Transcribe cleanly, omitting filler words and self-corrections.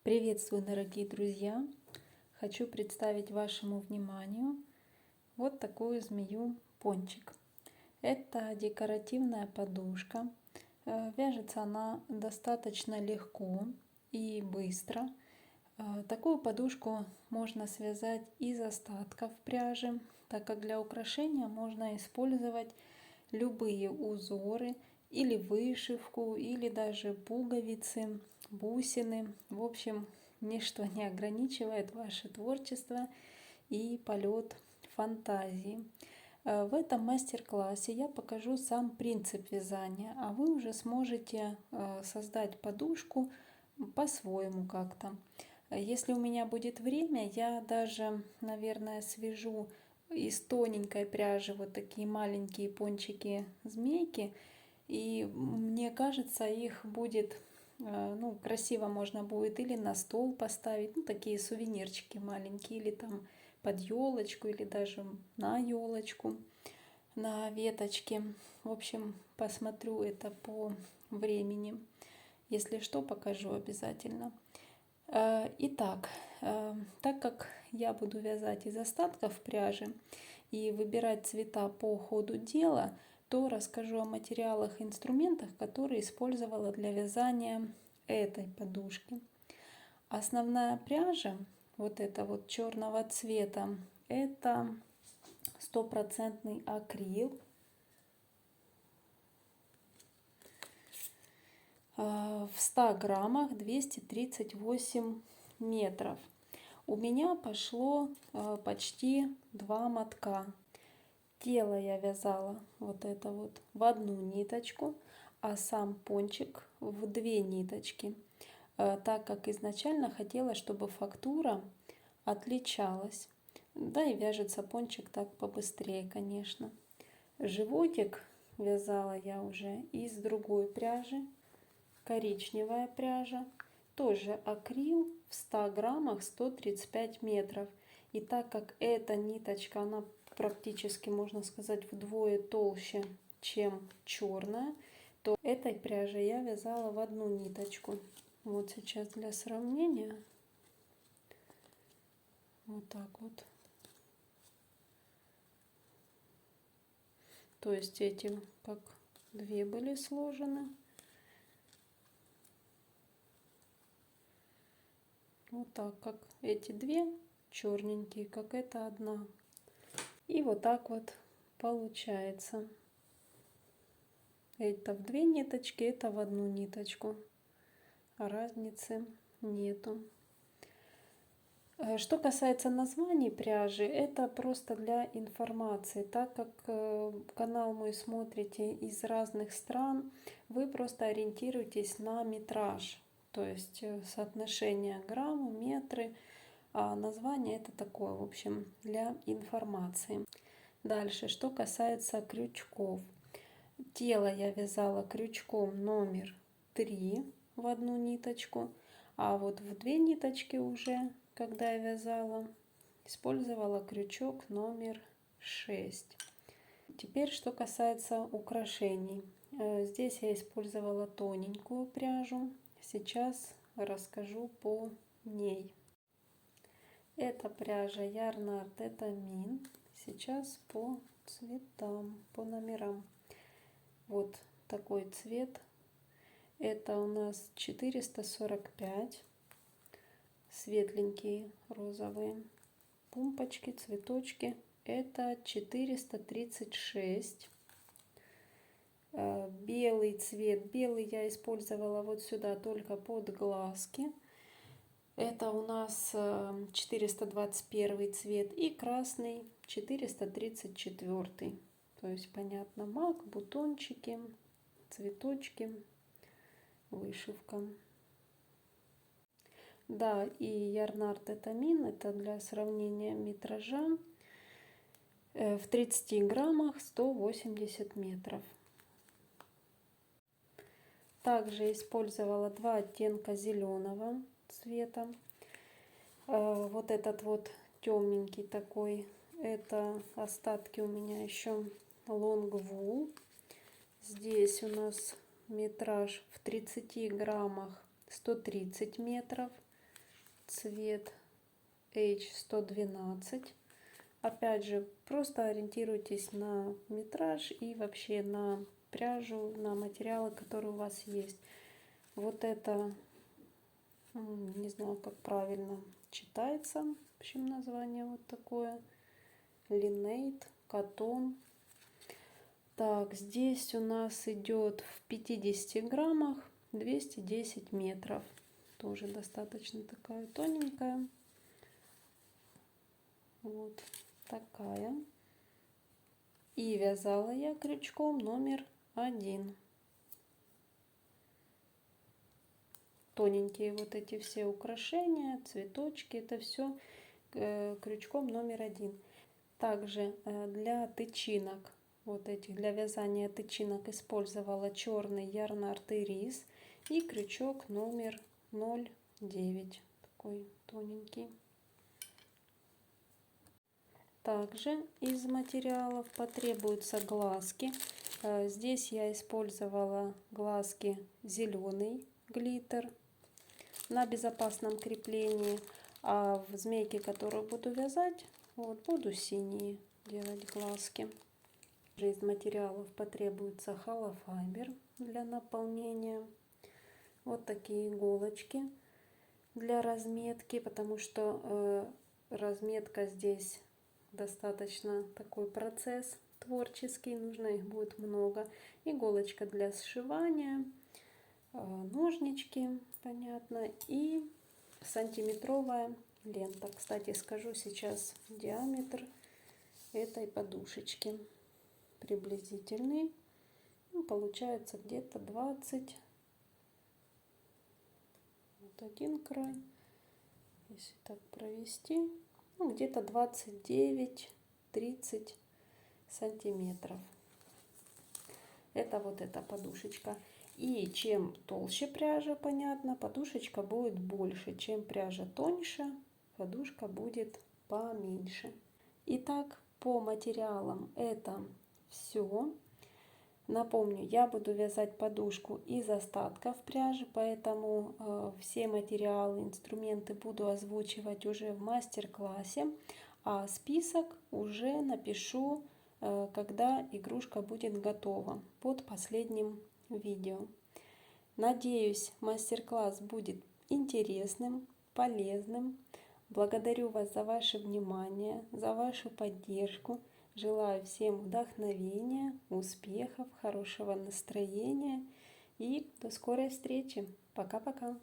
Приветствую, дорогие друзья! Хочу представить вашему вниманию вот такую змею-пончик. Это декоративная подушка. Вяжется она достаточно легко и быстро. Такую подушку можно связать из остатков пряжи, так как для украшения можно использовать любые узоры или вышивку, или даже пуговицы, бусины. В общем, ничто не ограничивает ваше творчество и полет фантазии. В этом мастер-классе я покажу сам принцип вязания, а вы уже сможете создать подушку по-своему как-то. Если у меня будет время, я даже, наверное, свяжу из тоненькой пряжи вот такие маленькие пончики-змейки. И мне кажется, их будет красиво можно будет или на стол поставить, такие сувенирчики маленькие, или там под елочку, или даже на елочку, на веточке. В общем, посмотрю это по времени. Если что, покажу обязательно. Итак, так как я буду вязать из остатков пряжи и выбирать цвета по ходу дела, то расскажу о материалах и инструментах, которые использовала для вязания этой подушки. Основная пряжа, вот эта вот черного цвета, это стопроцентный акрил. В 100 граммах 238 метров. У меня пошло почти 2 мотка. Тело я вязала вот это вот в одну ниточку, а сам пончик в 2 ниточки, так как изначально хотела, чтобы фактура отличалась. Да и вяжется пончик так побыстрее, конечно. Животик вязала я уже из другой пряжи. Коричневая пряжа, тоже акрил, в 100 граммах 135 метров. И так как эта ниточка, она практически, можно сказать, вдвое толще, чем черная, то этой пряжей я вязала в одну ниточку. Вот сейчас для сравнения. Вот так вот. То есть эти как две были сложены. Вот так, как эти две черненькие, как эта одна. И вот так вот получается. Это в 2 ниточки, это в одну ниточку. Разницы нету. Что касается названий пряжи, это просто для информации. Так как канал мой смотрите из разных стран, вы просто ориентируйтесь на метраж. То есть соотношение граммы, метры. А название это такое, в общем, для информации. Дальше, что касается крючков. Тело я вязала крючком номер 3 в одну ниточку, а вот в 2 ниточки уже, когда я вязала, использовала крючок номер 6. Теперь, что касается украшений. Здесь я использовала тоненькую пряжу. Сейчас расскажу по ней. Это пряжа Ярнард Этамин. Сейчас по цветам, по номерам. Вот такой цвет. Это у нас 445. Светленькие розовые пумпочки, цветочки. Это 436. Белый цвет. Белый я использовала вот сюда только под глазки. Это у нас 421 цвет и красный 434. То есть понятно, мак, бутончики, цветочки, вышивка. Да, и Ярнард Этамин, это для сравнения метража, в 30 граммах 180 метров. Также использовала 2 оттенка зеленого цвета. Вот этот вот темненький такой, это остатки у меня еще Long Wool. Здесь у нас метраж в 30 граммах 130 метров. цвет H112. Опять же, просто ориентируйтесь на метраж и вообще на пряжу, на материалы, которые у вас есть. Вот это, не знаю, как правильно читается, в общем, название вот такое. Линейт, катон. Так, здесь у нас идет в 50 граммах 210 метров. Тоже достаточно такая тоненькая. Вот такая. И вязала я крючком номер 1. Тоненькие вот эти все украшения, цветочки, это все крючком номер 1. Также для тычинок, вот этих, для вязания тычинок использовала черный ярнард ирис и крючок номер 0,9, такой тоненький. Также из материалов потребуются глазки. Здесь я использовала глазки зеленый глиттер на безопасном креплении, а в змейке, которую буду вязать, вот буду синие делать глазки. Из материалов потребуется холофайбер для наполнения. Вот такие иголочки для разметки, потому что разметка здесь достаточно такой процесс творческий, нужно их будет много. Иголочка для сшивания, ножнички, понятно, и сантиметровая лента. Кстати, скажу сейчас диаметр этой подушечки приблизительный. Ну, получается где-то 20. Вот один край, если так провести, ну, где-то 29-30 сантиметров. Это вот эта подушечка. И чем толще пряжа, понятно, подушечка будет больше. Чем пряжа тоньше, подушка будет поменьше. Итак, по материалам это все. Напомню, я буду вязать подушку из остатков пряжи, поэтому все материалы, инструменты буду озвучивать уже в мастер-классе, а список уже напишу, когда игрушка будет готова, под последним видео. Надеюсь, мастер-класс будет интересным, полезным. Благодарю вас за ваше внимание, за вашу поддержку. Желаю всем вдохновения, успехов, хорошего настроения и до скорой встречи. Пока-пока.